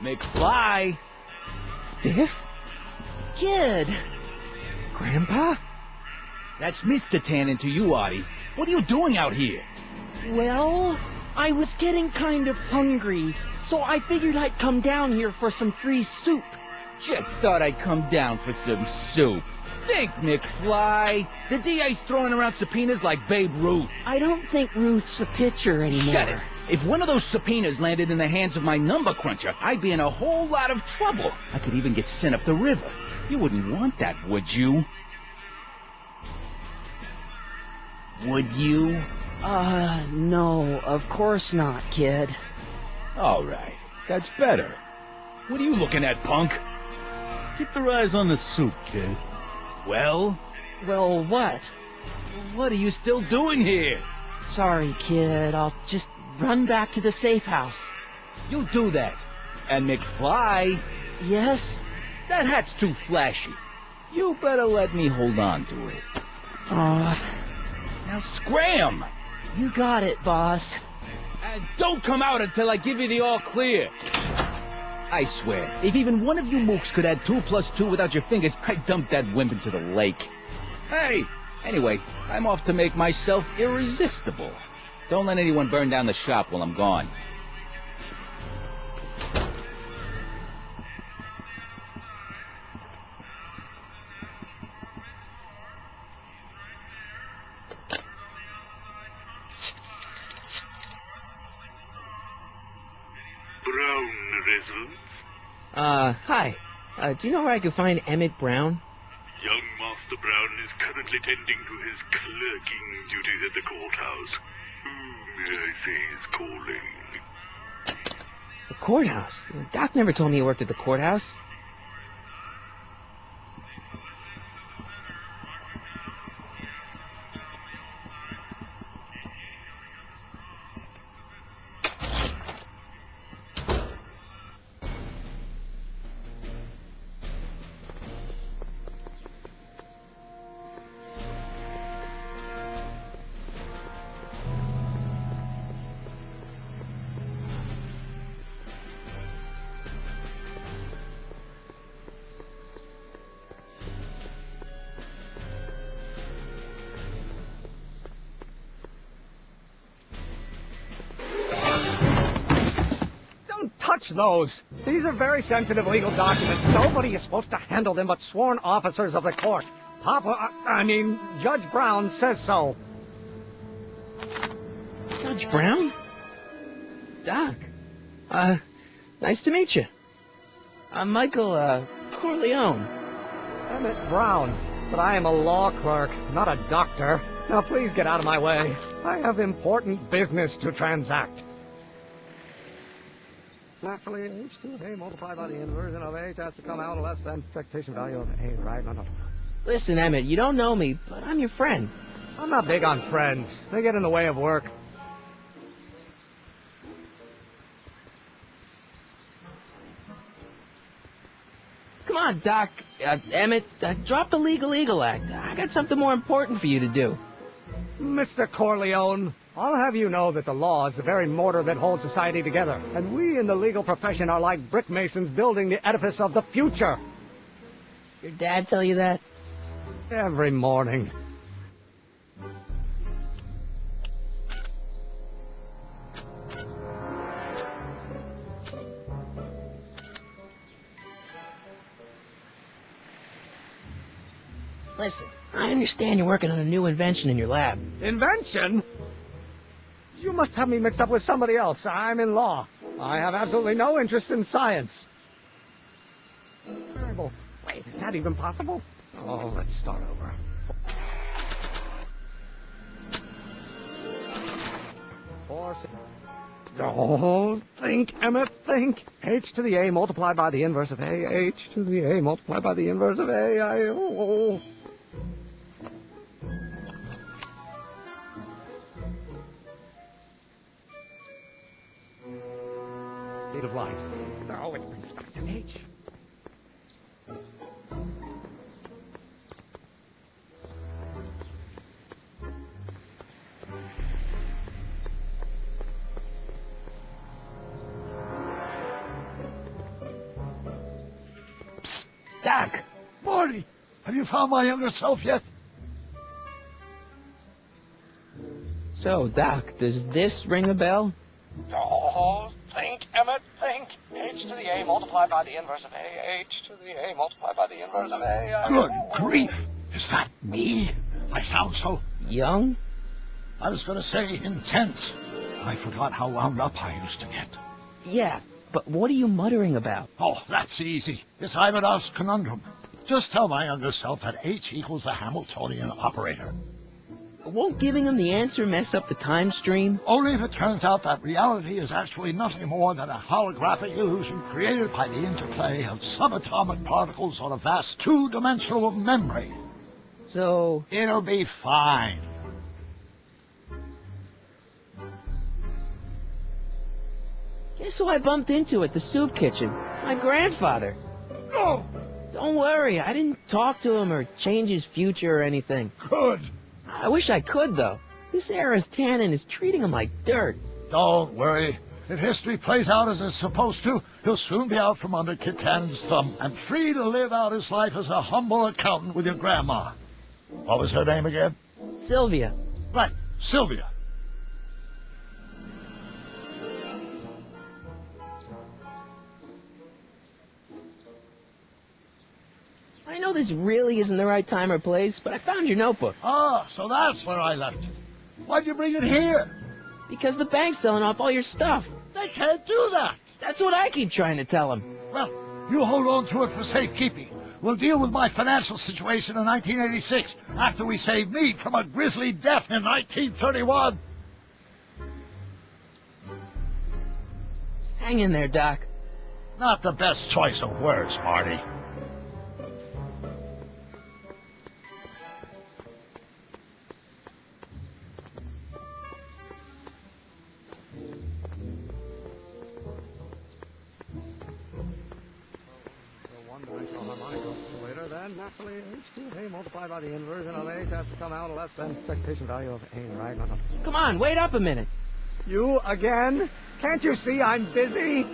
McFly! Biff? Kid! Grandpa? That's Mr. Tannen to you, Artie. What are you doing out here? Well, I was getting kind of hungry, so I figured I'd come down here for some free soup. Just thought I'd come down for some soup. Think, McFly. The DA's throwing around subpoenas like Babe Ruth. I don't think Ruth's a pitcher anymore. Shut it. If one of those subpoenas landed in the hands of my number cruncher, I'd be in a whole lot of trouble. I could even get sent up the river. You wouldn't want that, would you? Would you? No, of course not, kid. All right. That's better. What are you looking at, punk? Keep your eyes on the soup, kid. Well? Well, what? What are you still doing here? Sorry, kid. I'll just run back to the safe house. You do that. And McFly, Yes? that hat's too flashy. You better let me hold on to it. Now scram! You got it, boss. And don't come out until I give you the all clear. I swear, if even one of you mooks could add 2 plus 2 without your fingers, I'd dump that wimp into the lake. Hey! Anyway, I'm off to make myself irresistible. Don't let anyone burn down the shop while I'm gone. Brown residence? Hi. Do you know where I could find Emmett Brown? Young Master Brown is currently tending to his clerking duties at the courthouse. Who may I say is calling? The courthouse? Doc never told me he worked at the courthouse. Touch those. These are very sensitive legal documents. Nobody is supposed to handle them but sworn officers of the court. Judge Brown says so. Judge Brown? Doc. Nice to meet you. I'm Michael, Corleone. Emmett Brown. But I am a law clerk, not a doctor. Now please get out of my way. I have important business to transact. Naturally, h2 of A multiplied by the inversion of H has to come out less than expectation value of A, right? No. Listen, Emmett, you don't know me, but I'm your friend. I'm not big on friends. They get in the way of work. Come on, Doc. Emmett, drop the Legal Eagle Act. I got something more important for you to do. Mr. Corleone, I'll have you know that the law is the very mortar that holds society together, and we in the legal profession are like brick masons building the edifice of the future. Your dad tell you that? Every morning. Listen, I understand you're working on a new invention in your lab. Invention? You must have me mixed up with somebody else. I'm in law. I have absolutely no interest in science. Terrible. Wait, is that even possible? Oh, let's start over. Don't think, Emmett, think. H to the A multiplied by the inverse of A. H to the A multiplied by the inverse of A. Speed of light. Oh, it brings back to H. Doc! Marty, have you found my younger self yet? So, Doc, does this ring a bell? Oh, think, Emmett, think. H to the A multiplied by the inverse of A. H to the A multiplied by the inverse of A. Good grief! Is that me? I sound so... Young? I was going to say intense. I forgot how wound up I used to get. Yeah, but what are you muttering about? Oh, that's easy. It's Ivanov's conundrum. Just tell my younger self that H equals a Hamiltonian operator. Won't giving him the answer mess up the time stream? Only if it turns out that reality is actually nothing more than a holographic illusion created by the interplay of subatomic particles on a vast two-dimensional membrane. So... It'll be fine. Guess who I bumped into at the soup kitchen? My grandfather. No! Don't worry, I didn't talk to him or change his future or anything. Good. I wish I could, though. This era's tannin is treating him like dirt. Don't worry. If history plays out as it's supposed to, he'll soon be out from under Kit Tannen's thumb and free to live out his life as a humble accountant with your grandma. What was her name again? Sylvia. Right, Sylvia. I know this really isn't the right time or place, but I found your notebook. Ah, so that's where I left it. Why'd you bring it here? Because the bank's selling off all your stuff. They can't do that. That's what I keep trying to tell him. Well, you hold on to it for safekeeping. We'll deal with my financial situation in 1986 after we save me from a grisly death in 1931. Hang in there, Doc. Not the best choice of words, Marty. Naturally, H2A multiplied by the inversion of H has to come out less than expectation value of A, right? No. Come on, wait up a minute. You again? Can't you see I'm busy?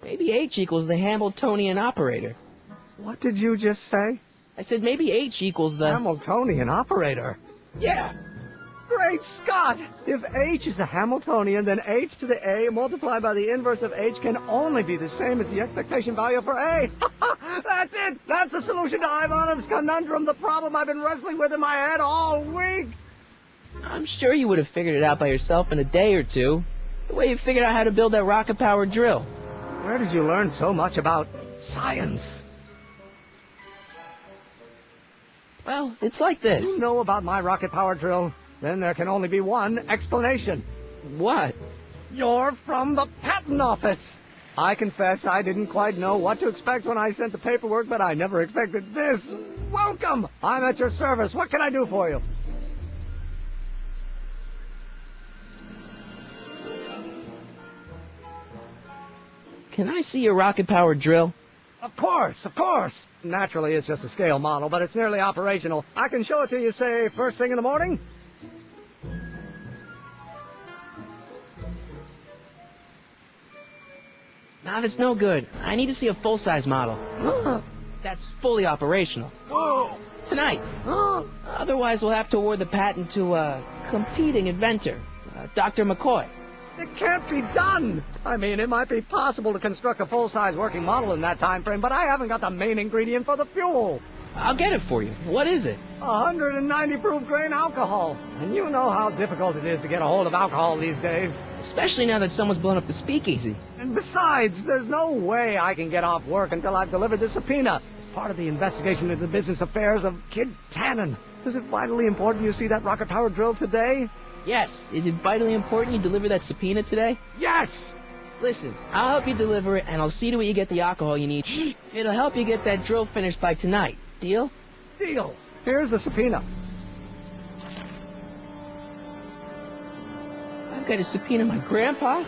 Maybe H equals the Hamiltonian operator. What did you just say? I said maybe H equals the... Hamiltonian operator? Yeah. Great Scott! If H is a Hamiltonian, then H to the A multiplied by the inverse of H can only be the same as the expectation value for A. That's it! That's the solution to Ivanov's conundrum, the problem I've been wrestling with in my head all week! I'm sure you would have figured it out by yourself in a day or two. The way you figured out how to build that rocket-powered drill. Where did you learn so much about science? Well, it's like this. You know about my rocket-powered drill? Then there can only be one explanation. What? You're from the patent office. I confess I didn't quite know what to expect when I sent the paperwork, but I never expected this. Welcome! I'm at your service. What can I do for you? can I see your rocket-powered drill? Of course, of course. Naturally, it's just a scale model, but it's nearly operational. I can show it to you, say, first thing in the morning. Nah, that's no good. I need to see a full-size model. That's fully operational. Whoa! Tonight. Otherwise, we'll have to award the patent to a competing inventor, Dr. McCoy. It can't be done. I mean, it might be possible to construct a full-size working model in that time frame, but I haven't got the main ingredient for the fuel. I'll get it for you. What is it? 190 proof grain alcohol. And you know how difficult it is to get a hold of alcohol these days. Especially now that someone's blown up the speakeasy. And besides, there's no way I can get off work until I've delivered the subpoena. It's part of the investigation into the business affairs of Kid Tannen. Is it vitally important you see that rocket-powered drill today? Yes. Is it vitally important you deliver that subpoena today? Yes! Listen, I'll help you deliver it, and I'll see to it you get the alcohol you need. It'll help you get that drill finished by tonight. Deal? Deal. Here's the subpoena. I've got to subpoena my grandpa?